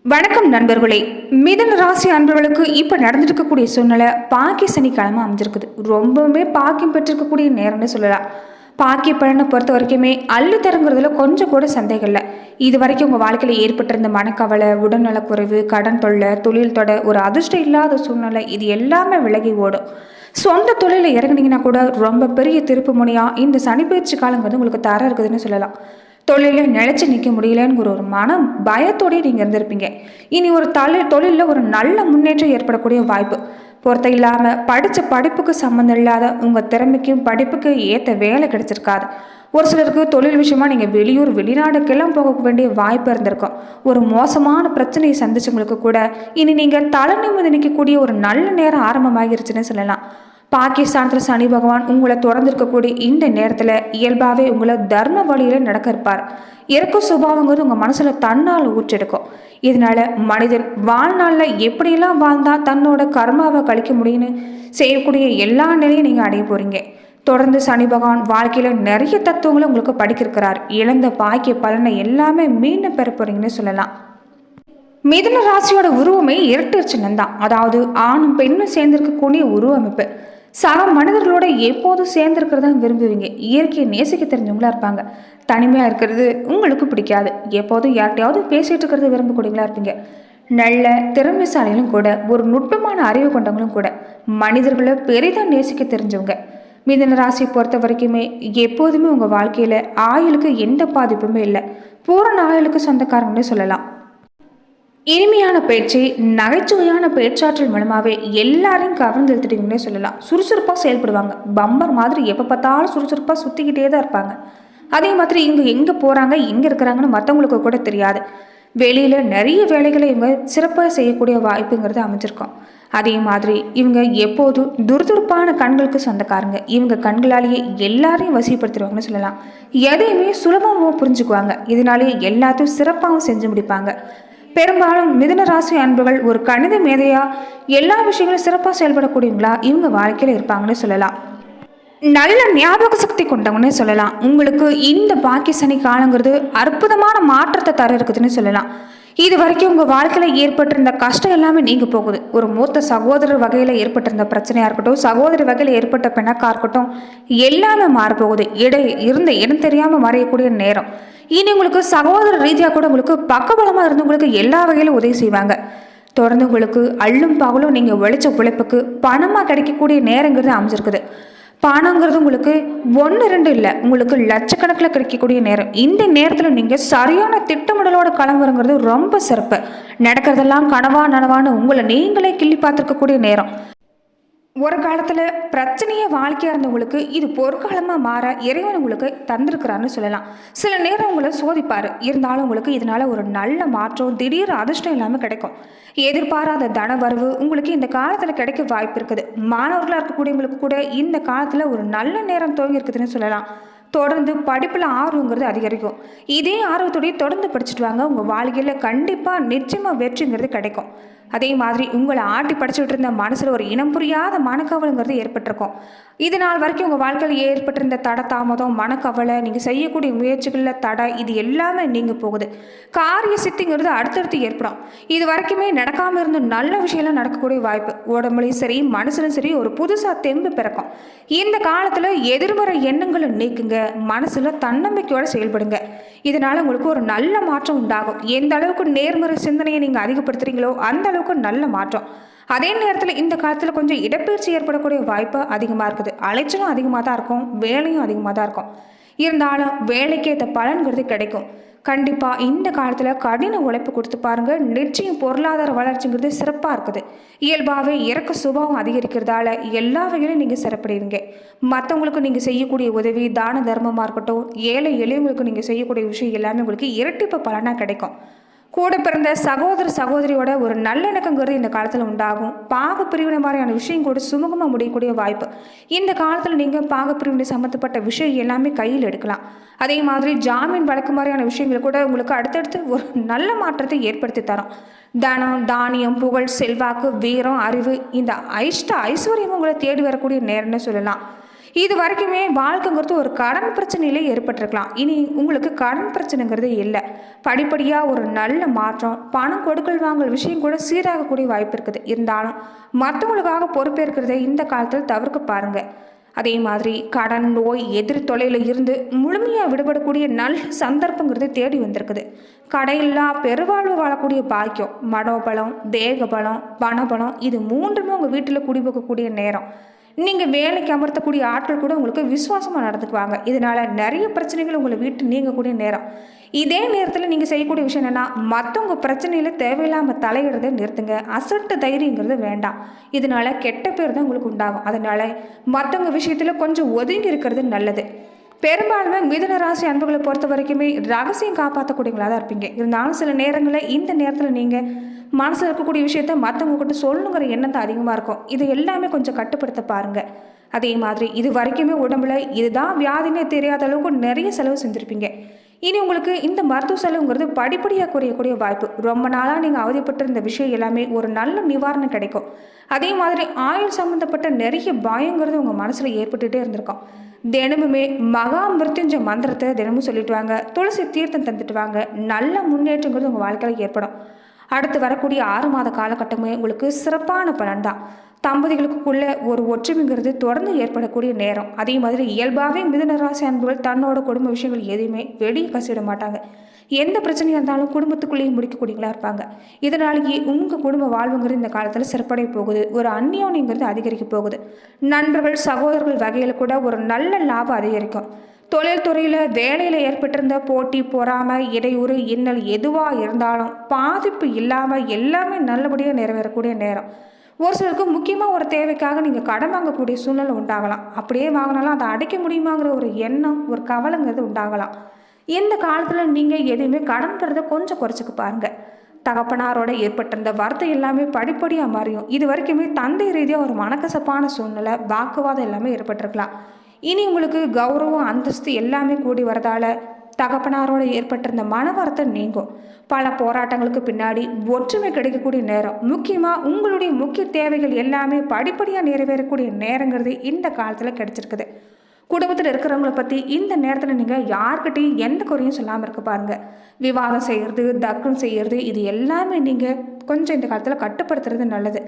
வணக்கம் நண்பர்களே. மிதுன ராசி அன்பர்களுக்கு இப்போ நடந்துட்டு இருக்கக்கூடிய சூழ்நிலை பாக்கிய சனிக்கிழமை அமைஞ்சிருக்குது. ரொம்பவுமே பாக்கியம் பெற்றிருக்கக்கூடிய நேரம்னு சொல்லலாம். பாக்கிய பலனை பொறுத்த வரைக்குமே அள்ளு தருங்கிறதுல கொஞ்சம் கூட சந்தேகம் இல்லை. இது வரைக்கும் உங்கள் வாழ்க்கையில் ஏற்பட்டிருந்த மனக்கவலை, உடல்நலக்குறைவு, கடன் தொல்லை, தொழில் தொட, ஒரு அதிர்ஷ்டம் இல்லாத சூழ்நிலை, இது எல்லாமே விலகி ஓடும். சொந்த தொழிலில் இறங்குனீங்கன்னா கூட ரொம்ப பெரிய திருப்பு முனையாக இந்த சனிப்பயிற்சி காலங்கிறது உங்களுக்கு தர இருக்குதுன்னு சொல்லலாம். தொழிலில் நிலைச்சு நிற்க முடியலங்கிற ஒரு மனம் பயத்தோடய நீங்கள் இருந்திருப்பீங்க. இனி ஒரு தொழிலில் ஒரு நல்ல முன்னேற்றம் ஏற்படக்கூடிய வாய்ப்பு. பொறுத்த இல்லாமல் படித்த படிப்புக்கு சம்மந்தம் இல்லாத உங்கள் திறமைக்கும் படிப்புக்கு ஏற்ற வேலை கிடைச்சிருக்காது. ஒரு சிலருக்கு தொழில் விஷயமா நீங்கள் வெளியூர் வெளிநாடுக்கெல்லாம் போக வேண்டிய வாய்ப்பு இருந்திருக்கும். ஒரு மோசமான பிரச்சனையை சந்திச்சவங்களுக்கு கூட இனி நீங்கள் தலை நிமிர்ந்து நிற்கக்கூடிய ஒரு நல்ல நேரம் ஆரம்பமாகிருச்சுன்னு சொல்லலாம். பாகிஸ்தானத்தில் சனி பகவான் உங்களை தொடர்ந்துருக்கக்கூடிய இந்த நேரத்தில் இயல்பாகவே உங்களை தர்ம வழியில் நடக்க இருப்பார். இறக்க சுபாவங்கிறது உங்கள் மனசில் தன்னால் ஊற்றெடுக்கும். இதனால மனிதன் வாழ்நாளில் எப்படியெல்லாம் வாழ்ந்தால் தன்னோட கர்மாவை கழிக்க முடியும்னு செய்யக்கூடிய எல்லா நிலையும் நீங்கள் அடைய போகிறீங்க. தொடர்ந்து சனி பகவான் வாழ்க்கையில் நிறைய தத்துவங்களை உங்களுக்கு படிக்கிறார். இழந்த பாக்கிய பலனை எல்லாமே மீண்டும் பெற போறீங்கன்னு சொல்லலாம். மிதுன ராசியோட உருவமே இரட்டை சின்னம் தான். அதாவது ஆணும் பெண்ணும் சேர்ந்திருக்கக்கூடிய உருவ அமைப்பு. சக மனிதர்களோட எப்போதும் சேர்ந்திருக்கிறதா விரும்புவீங்க. இயற்கையை நேசிக்க தெரிஞ்சவங்களா இருப்பாங்க. தனிமையாக இருக்கிறது உங்களுக்கு பிடிக்காது. எப்போதும் யார்கிட்டையாவது பேசிகிட்டு இருக்கிறது விரும்பக்கூடியவங்களா இருப்பீங்க. நல்ல திறமைசாலிகளும் கூட, ஒரு நுட்பமான அறிவு கொண்டவங்களும் கூட, மனிதர்களை பெரிதாக நேசிக்க தெரிஞ்சவங்க. மிதுன ராசி பொறுத்த வரைக்குமே எப்போதுமே உங்கள் வாழ்க்கையில் ஆயுளுக்கு எந்த பாதிப்புமே இல்லை. பூரண ஆயுளுக்கு சொந்தக்காரங்கன்னு சொல்லலாம். இனிமையான பேச்சு, நகைச்சுவையான பேச்சாற்றல் மூலமாகவே எல்லாரையும் கவர்ந்து எடுத்துட்டீங்கன்னே சொல்லலாம். சுறுசுறுப்பாக செயல்படுவாங்க. பம்பர் மாதிரி எப்போ பார்த்தாலும் சுறுசுறுப்பாக சுற்றிக்கிட்டே தான் இருப்பாங்க. அதே மாதிரி இவங்க எங்கே போகிறாங்க, எங்கே இருக்கிறாங்கன்னு மற்றவங்களுக்கு கூட தெரியாது. வெளியில் நிறைய வேலைகளை இவங்க சிறப்பாக செய்யக்கூடிய வாய்ப்புங்கிறது அமைஞ்சிருக்கும். அதே மாதிரி இவங்க எப்போதும் துருதுருப்பான கண்களுக்கு சொந்தக்காரங்க. இவங்க கண்களாலேயே எல்லாரையும் வசிப்படுத்திடுவாங்கன்னு சொல்லலாம். எதையுமே சுலபமாக புரிஞ்சுக்குவாங்க. இதனாலேயே எல்லாத்தையும் சிறப்பாகவும் செஞ்சு முடிப்பாங்க. பெரும்பாலும் மிதுன ராசி அன்புகள் ஒரு கணித மேதையா எல்லா விஷயங்களும் சிறப்பாக செயல்படக்கூடியவங்களா இவங்க வாழ்க்கையில் இருப்பாங்கன்னு சொல்லலாம். நல்ல ஞாபக சக்தி கொண்டவங்கன்னு சொல்லலாம். உங்களுக்கு இந்த பாக்கிய சனி காலங்கிறது அற்புதமான மாற்றத்தை தர இருக்குதுன்னு சொல்லலாம். இது வரைக்கும் உங்கள் வாழ்க்கையில் ஏற்பட்டிருந்த கஷ்டம் எல்லாமே நீங்க போகுது. ஒரு மூத்த சகோதரர் வகையில் ஏற்பட்டிருந்த பிரச்சனையாக இருக்கட்டும், சகோதரி வகையில் ஏற்பட்ட பிணக்காக இருக்கட்டும், எல்லாமே மாறப்போகுது. இருந்த இடம் தெரியாமல் மறையக்கூடிய நேரம். இனி உங்களுக்கு சகோதர ரீதியாக கூட உங்களுக்கு பக்கபலமாக இருந்து உங்களுக்கு எல்லா வகையிலும் உதவி செய்வாங்க. தொடர்ந்து உங்களுக்கு அள்ளும் பகலும் நீங்கள் உழைச்ச உழைப்புக்கு பணமாக கிடைக்கக்கூடிய நேரங்கிறது அமைஞ்சிருக்குது. பணங்கிறது உங்களுக்கு 1-2 இல்லை, உங்களுக்கு லட்சக்கணக்கில் கிடைக்கக்கூடிய நேரம். இந்த நேரத்தில் நீங்கள் சரியான திட்டமிடலோட கிளம்புறங்கிறது ரொம்ப சிறப்பு. நடக்கிறதெல்லாம் கனவா நனவான்னு உங்களை நீங்களே கிள்ளி பார்த்துருக்கக்கூடிய நேரம். ஒரு காலத்தில் பிரச்சனையே வாழ்க்கையாக இருந்தவங்களுக்கு இது பொற்காலமாக மாற இறைவன் உங்களுக்கு தந்திருக்கிறான்னு சொல்லலாம். சில நேரம் உங்களை சோதிப்பார். இருந்தாலும் உங்களுக்கு இதனால் ஒரு நல்ல மாற்றம், திடீர் அதிர்ஷ்டம் எல்லாமே கிடைக்கும். எதிர்பாராத தன வரவு உங்களுக்கு இந்த காலத்தில் கிடைக்க வாய்ப்பு இருக்குது. மாணவர்களாக இருக்கக்கூடியவங்களுக்கு கூட இந்த காலத்தில் ஒரு நல்ல நேரம் துவங்கி இருக்குதுன்னு சொல்லலாம். தொடர்ந்து படிப்பில் ஆர்வங்கிறது அதிகரிக்கும். இதே ஆர்வத்தோடய தொடர்ந்து படிச்சுட்டு வாங்க. உங்கள் வாழ்க்கையில் கண்டிப்பாக நிச்சயமாக வெற்றிங்கிறது கிடைக்கும். அதே மாதிரி உங்களை ஆட்டி படிச்சுட்டு இருந்த மனசில் ஒரு இனம் புரியாத மனக்கவலைங்கிறது ஏற்பட்டிருக்கும். இது நாள் வரைக்கும் உங்கள் வாழ்க்கையில் ஏற்பட்டிருந்த தடை தாமதம், மனக்கவலை, நீங்கள் செய்யக்கூடிய முயற்சிகளில் தடை, இது எல்லாமே நீங்கள் போகுது. காரிய சித்திங்கிறது அடுத்தடுத்து ஏற்படும். இது வரைக்குமே நடக்காமல் இருந்த நல்ல விஷயம்லாம் நடக்கக்கூடிய வாய்ப்பு. உடம்புலையும் சரி மனசுலையும் சரி ஒரு புதுசாக தெம்பு பிறக்கும். இந்த காலத்தில் எதிர்மறை எண்ணங்களை நீக்குங்க. மனசில் தன்னம்பிக்கையோடு செயல்படுங்க. இதனால் உங்களுக்கு ஒரு நல்ல மாற்றம் உண்டாகும். எந்த அளவுக்கு நேர்மறை சிந்தனையை நீங்கள் அதிகப்படுத்துகிறீங்களோ அந்த அளவுக்கு நல்ல மாற்றம். அதே நேரத்தில் இந்த காலத்தில் கொஞ்சம் இடப்பெயர்ச்சி ஏற்படக்கூடிய வாய்ப்பு அதிகமாக இருக்குது. அலைச்சலும் அதிகமாக தான் இருக்கும், வேலையும் அதிகமாக தான் இருக்கும். இருந்தாலும் வேலைக்கேற்ற பலன்கிறது கிடைக்கும். கண்டிப்பாக இந்த காலத்தில் கடின உழைப்பு கொடுத்து பாருங்கள். நிச்சயம் பொருளாதார வளர்ச்சிங்கிறது சிறப்பாக இருக்குது. இயல்பாகவே இறக்க சுபாவம் அதிகரிக்கிறதால எல்லா வகையிலும் நீங்கள் சிறப்படைவீங்க. மற்றவங்களுக்கு நீங்கள் செய்யக்கூடிய உதவி, தான தர்மமாக இருக்கட்டும், ஏழை எளியவங்களுக்கு நீங்கள் செய்யக்கூடிய விஷயம் எல்லாமே உங்களுக்கு இரட்டிப்பு பலனாக கிடைக்கும். கூட பிறந்த சகோதர சகோதரியோட ஒரு நல்லிணக்கங்கிறது இந்த காலத்தில் உண்டாகும். பாகப்பிரிவினை மாதிரியான விஷயம் கூட சுமூகமாக முடியக்கூடிய வாய்ப்பு. இந்த காலத்தில் நீங்கள் பாகப்பிரிவினை சம்மந்தப்பட்ட விஷயம் எல்லாமே கையில் எடுக்கலாம். அதே மாதிரி ஜாமீன் வழக்கு மாதிரியான விஷயங்கள் கூட உங்களுக்கு அடுத்தடுத்து ஒரு நல்ல மாற்றத்தை ஏற்படுத்தி தரும். தனம், தானியம், புகழ், செல்வாக்கு, வீரம், அறிவு, இந்த ஐஸ்வர்யம் உங்களை தேடி வரக்கூடிய நேரம்னு சொல்லலாம். இது வரைக்குமே வாழ்க்கைங்கிறது ஒரு கடன் பிரச்சனையிலே ஏற்பட்டிருக்கலாம். இனி உங்களுக்கு கடன் பிரச்சனைங்கிறது இல்லை. படிப்படியாக ஒரு நல்ல மாற்றம், பணம் கொடுக்கல் வாங்கல் விஷயம் கூட சீராகக்கூடிய வாய்ப்பு இருக்குது. இருந்தாலும் மற்றவங்களுக்காக பொறுப்பேற்கிறத இந்த காலத்தில் தவிர்க்க பாருங்க. அதே மாதிரி கடன், நோய், எதிர் தொலையில் இருந்து முழுமையாக விடுபடக்கூடிய நல்ல சந்தர்ப்பங்கிறது தேடி வந்திருக்குது. கடையில்லா பெருவாழ்வு வாழக்கூடிய பாக்கியம், மனோபலம், தேகபலம், பணபலம், இது மூன்றுமே உங்கள் வீட்டில் குடிபோக்கக்கூடிய நேரம். நீங்கள் வேலைக்கு அமர்த்தக்கூடிய ஆட்கள் கூட உங்களுக்கு விசுவாசமாக நடந்துக்குவாங்க. இதனால் நிறைய பிரச்சனைகள் உங்களை வீட்டு நீங்கக்கூடிய நேரம். இதே நேரத்தில் நீங்கள் செய்யக்கூடிய விஷயம் என்னென்னா, மற்றவங்க பிரச்சனையில் தேவையில்லாமல் தலையிடுறதை நிறுத்துங்க. அசட்டு தைரியங்கிறது வேண்டாம். இதனால் கெட்ட பேர் தான் உங்களுக்கு உண்டாகும். அதனால் மற்றவங்க விஷயத்தில் கொஞ்சம் ஒதுங்கி இருக்கிறது நல்லது. பெரும்பாலுமே மிதுன ராசி அன்புகளை பொறுத்த வரைக்குமே ரகசியம் காப்பாற்றக்கூடியவங்களாக தான் இருப்பீங்க. இருந்தாலும் சில நேரங்களில் இந்த நேரத்தில் நீங்கள் மனசில் இருக்கக்கூடிய விஷயத்த மற்றவங்க கிட்ட சொல்லணுங்கிற எண்ணம் தான் அதிகமாக இருக்கும். இது எல்லாமே கொஞ்சம் கட்டுப்படுத்த பாருங்கள். அதே மாதிரி இது வரைக்குமே உடம்புல இதுதான் வியாதினே தெரியாத அளவுக்கு நிறைய செலவு செஞ்சுருப்பீங்க. இனி உங்களுக்கு இந்த மருத்துவ செலவுங்கிறது படிப்படியாக குறையக்கூடிய வாய்ப்பு. ரொம்ப நாளாக நீங்கள் அவதிப்பட்டிருந்த விஷயம் எல்லாமே ஒரு நல்ல நிவாரணம் கிடைக்கும். அதே மாதிரி ஆயுள் சம்மந்தப்பட்ட நிறைய பயங்கிறது உங்கள் மனசில் ஏற்பட்டுகிட்டே இருந்திருக்கும். தினமுமே மகா மிருத்யுஞ்ச மந்திரத்தை தினமும் சொல்லிட்டு வாங்க. துளசி தீர்த்தம் தந்துட்டு வாங்க. நல்ல முன்னேற்றங்கிறது உங்கள் வாழ்க்கையில் ஏற்படும். அடுத்து வரக்கூடிய 6 மாத காலகட்டமே உங்களுக்கு சிறப்பான பலன் தான். தம்பதிகளுக்குள்ள ஒரு ஒற்றுமைங்கிறது தொடர்ந்து ஏற்படக்கூடிய நேரம். அதே மாதிரி இயல்பாகவே மிதுன ராசி அன்புகள் தன்னோட குடும்ப விஷயங்கள் எதையுமே வெளியே கசிட மாட்டாங்க. எந்த பிரச்சனையாக இருந்தாலும் குடும்பத்துக்குள்ளேயே முடிக்கக்கூடியவங்களா இருப்பாங்க. இதனாலேயே உங்கள் குடும்ப வாழ்வுங்கிறது இந்த காலத்தில் சிறப்படைய போகுது. ஒரு அந்நியோன்யங்கிறது அதிகரிக்க போகுது. நண்பர்கள், சகோதரர்கள் வகையில் கூட ஒரு நல்ல லாபம் அதிகரிக்கும். தொழில் துறையில் வேலையில் ஏற்பட்டிருந்த போட்டி, பொறாமை, இடையூறு, இன்னல் எதுவாக இருந்தாலும் பாதிப்பு இல்லாமல் எல்லாமே நல்லபடியாக நிறைவேறக்கூடிய நேரம். ஒரு சிலருக்கு முக்கியமாக ஒரு தேவைக்காக நீங்கள் கடன் வாங்கக்கூடிய சூழ்நிலை உண்டாகலாம். அப்படியே வாங்கினாலும் அதை அடைக்க முடியுமாங்கிற ஒரு எண்ணம், ஒரு கவலைங்கிறது உண்டாகலாம். இந்த காலத்தில் நீங்கள் எதுவுமே கடன்கிறத கொஞ்சம் குறைச்சிக்க பாருங்கள். தகப்பனாரோட ஏற்பட்டிருந்த வார்த்தை எல்லாமே படிப்படியாக மாறியும். இது வரைக்குமே தந்தை ரீதியாக ஒரு மனக்கசப்பான சூழ்நிலை, வாக்குவாதம் எல்லாமே ஏற்பட்டிருக்கலாம். இனி உங்களுக்கு கௌரவம், அந்தஸ்து எல்லாமே கூடி வரதால தகப்பனாரோடு ஏற்பட்டிருந்த மன வருத்தம் நீங்கும். பல போராட்டங்களுக்கு பின்னாடி ஒற்றுமை கிடைக்கக்கூடிய நேரம். முக்கியமாக உங்களுடைய முக்கிய தேவைகள் எல்லாமே படிப்படியாக நிறைவேறக்கூடிய நேரங்கிறது இந்த காலத்தில் கிடைச்சிருக்குது. குடும்பத்தில் இருக்கிறவங்கள பற்றி இந்த நேரத்தில் நீங்கள் யார்கிட்டையும் எந்த குறையும் சொல்லாமல் இருக்க பாருங்கள். விவாதம் செய்கிறது, தர்க்கம் செய்கிறது, இது எல்லாமே நீங்கள் கொஞ்சம் இந்த காலத்தில் கட்டுப்படுத்துறது நல்லது.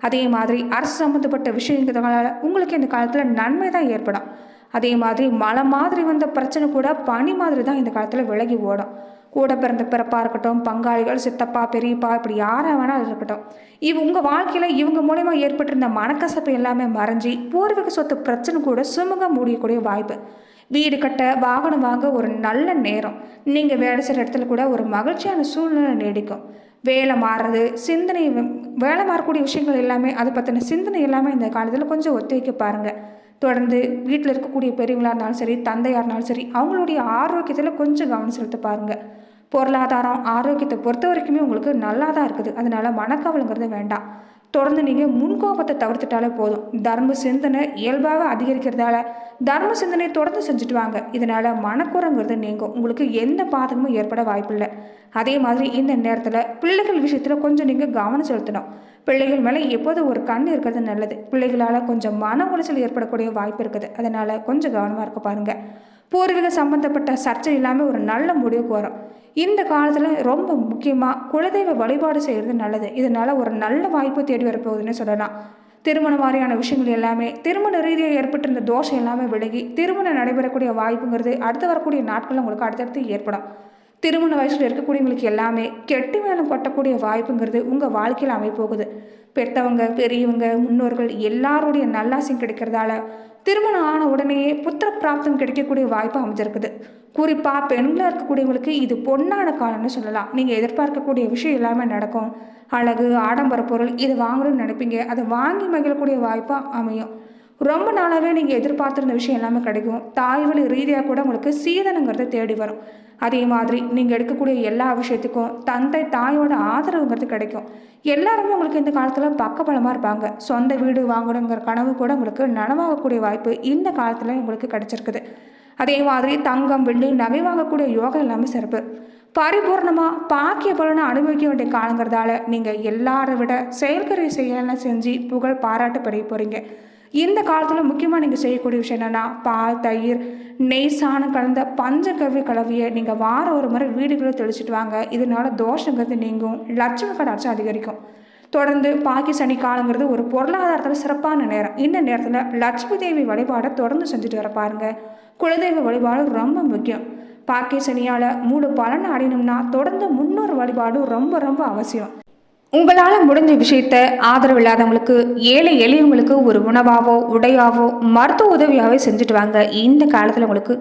அதே மாதிரி அரசு சம்மந்தப்பட்ட விஷயங்கிறதுனால உங்களுக்கு இந்த காலத்தில் நன்மை தான் ஏற்படும். அதே மாதிரி மழை மாதிரி வந்த பிரச்சனை கூட பனி மாதிரி தான் இந்த காலத்தில் விலகி ஓடும். கூட பிறந்த பிறப்பாக இருக்கட்டும், பங்காளிகள், சித்தப்பா, பெரியப்பா, இப்படி யாராக வேணாலும் இருக்கட்டும், உங்கள் வாழ்க்கையில் இவங்க மூலமா ஏற்பட்டிருந்த மனக்கசப்பு எல்லாமே மறைஞ்சி பூர்வீக சொத்து பிரச்சனை கூட சுமூக முடியக்கூடிய வாய்ப்பு. வீடு கட்ட, வாகனம் வாங்க ஒரு நல்ல நேரம். நீங்கள் வேலை செய்கிற இடத்துல கூட ஒரு மகிழ்ச்சியான சூழ்நிலை நீடிக்கும். வேலை மாறுறது, வேலை மாறக்கூடிய விஷயங்கள் எல்லாமே, அதை பற்றின சிந்தனை எல்லாமே இந்த காலத்தில் கொஞ்சம் ஒத்தி வைக்க பாருங்கள். தொடர்ந்து வீட்டில் இருக்கக்கூடிய பெரியவங்களாக இருந்தாலும் சரி, தந்தையாக இருந்தாலும் சரி, அவங்களுடைய ஆரோக்கியத்தில் கொஞ்சம் கவனம் செலுத்த பாருங்கள். பொருளாதாரம், ஆரோக்கியத்தை பொறுத்த வரைக்குமே உங்களுக்கு நல்லா தான் இருக்குது. அதனால் மனக்கவலைங்கிறது வேண்டாம். தொடர்ந்து நீங்கள் முன்கோபத்தை தவிர்த்துட்டாலே போதும். தர்ம சிந்தனை இயல்பாக அதிகரிக்கிறதால தர்ம சிந்தனை தொடர்ந்து செஞ்சுட்டு வாங்க. இதனால் மனக்குறங்கிறது நீங்கும். உங்களுக்கு எந்த பாதகமும் ஏற்பட வாய்ப்பில்லை. அதே மாதிரி இந்த நேரத்தில் பிள்ளைகள் விஷயத்தில் கொஞ்சம் நீங்கள் கவனம் செலுத்தணும். பிள்ளைகள் மேலே எப்போது ஒரு கண் இருக்கிறது நல்லது. பிள்ளைகளால் கொஞ்சம் மன உளைச்சல் ஏற்படக்கூடிய வாய்ப்பு இருக்குது. அதனால் கொஞ்சம் கவனமாக இருக்க பாருங்கள். பூர்வீக சம்பந்தப்பட்ட சர்ச்சை இல்லாமல் ஒரு நல்ல முடிவுக்கு வரும். இந்த காலத்தில் ரொம்ப முக்கியமாக குலதெய்வ வழிபாடு செய்கிறது நல்லது. இதனால் ஒரு நல்ல வாய்ப்பு தேடி வரப்போகுதுன்னு சொல்லலாம். திருமணம் மாதிரியான விஷயங்கள் எல்லாமே, திருமண ரீதியாக ஏற்பட்டிருந்த தோஷம் எல்லாமே விலகி திருமணம் நடைபெறக்கூடிய வாய்ப்புங்கிறது அடுத்து வரக்கூடிய நாட்களில் உங்களுக்கு அடுத்தடுத்து ஏற்படும். திருமண வயசில் இருக்கக்கூடியவங்களுக்கு எல்லாமே கெட்டு மேலும் கொட்டக்கூடிய வாய்ப்புங்கிறது உங்கள் வாழ்க்கையில் அமைப்போகுது. பெற்றவங்க, பெரியவங்க, முன்னோர்கள் எல்லாருடைய நல்லாசையும் கிடைக்கிறதால திருமணம் ஆன உடனேயே புத்திர பிராப்தம் கிடைக்கக்கூடிய வாய்ப்பு அமைஞ்சிருக்குது. குறிப்பாக பெண்களாக இருக்கக்கூடியவங்களுக்கு இது பொன்னான காலம்னு சொல்லலாம். நீங்கள் எதிர்பார்க்கக்கூடிய விஷயம் எல்லாமே நடக்கும். அழகு, ஆடம்பர பொருள் இது வாங்கணும்னு நினைப்பீங்க. அதை வாங்கி மகிழக்கூடிய வாய்ப்பாக அமையும். ரொம்ப நாளாகவே நீங்கள் எதிர்பார்த்துருந்த விஷயம் எல்லாமே கிடைக்கும். தாய்வழி ரீதியாக கூட உங்களுக்கு சீதனங்கிறத தேடி வரும். அதே மாதிரி நீங்கள் எடுக்கக்கூடிய எல்லா விஷயத்துக்கும் தந்தை, தாயோட ஆதரவுங்கிறது கிடைக்கும். எல்லாருமே உங்களுக்கு இந்த காலத்தில் பக்கபலமாக இருப்பாங்க. சொந்த வீடு வாங்கணுங்கிற கனவு கூட உங்களுக்கு நனவாகக்கூடிய வாய்ப்பு இந்த காலத்தில் உங்களுக்கு கிடைச்சிருக்குது. அதே மாதிரி தங்கம், வெள்ளி, நகை வாங்கக்கூடிய யோகம் எல்லாமே சிறப்பு. பரிபூர்ணமாக பாக்கிய பலனை அனுபவிக்க வேண்டிய காலங்கிறதால நீங்கள் எல்லாரை விட செயல்கரை செய்யலாம் செஞ்சு புகழ் பாராட்டு பெரிய போகிறீங்க. இந்த காலத்தில் முக்கியமாக நீங்கள் செய்யக்கூடிய விஷயம் என்னென்னா பால், தயிர், நெய், சாணம் கலந்த பஞ்சகவ்ய கலவையை நீங்கள் வாரம் ஒரு முறை வீடுகளில் தெளிச்சிட்டு வாங்க. இதனால தோஷங்கிறது நீங்கும், லட்சுமி கடாட்சம் அதிகரிக்கும். தொடர்ந்து பாக்கி சனி காலங்கிறது ஒரு பொருளாதாரத்தில் சிறப்பான நேரம். இந்த நேரத்தில் லட்சுமி தேவி வழிபாடை தொடர்ந்து செஞ்சுட்டு வர பாருங்க. குலதெய்வ வழிபாடு ரொம்ப முக்கியம். பாக்கி சனியால் மூணு பலன் அடையணும்னா தொடர்ந்து முன்னோர் வழிபாடு ரொம்ப ரொம்ப அவசியம். உங்களால் முடிஞ்ச விஷயத்த ஆதரவு இல்லாதவங்களுக்கு, ஏழை எளியவங்களுக்கு ஒரு உணவாவோ உடையாவோ மருத்துவ உதவியாகவே செஞ்சுட்டு வாங்க. இந்த காலத்தில் உங்களுக்கு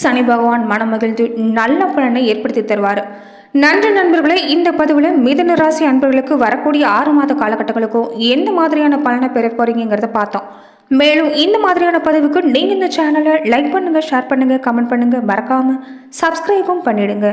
சனி பகவான் மனமகிழ்ந்து நல்ல பலனை ஏற்படுத்தி தருவார். நன்றி நண்பர்களே. இந்த பதிவில் மிதுன ராசி அன்பர்களுக்கு வரக்கூடிய 6 மாத காலகட்டங்களுக்கும் எந்த மாதிரியான பலனை பெற போறீங்கிறத பார்த்தோம். மேலும் இந்த மாதிரியான பதிவுக்கு நீங்கள் இந்த சேனலை லைக் பண்ணுங்கள், ஷேர் பண்ணுங்கள், கமெண்ட் பண்ணுங்கள், மறக்காமல் சப்ஸ்கிரைபும் பண்ணிடுங்க.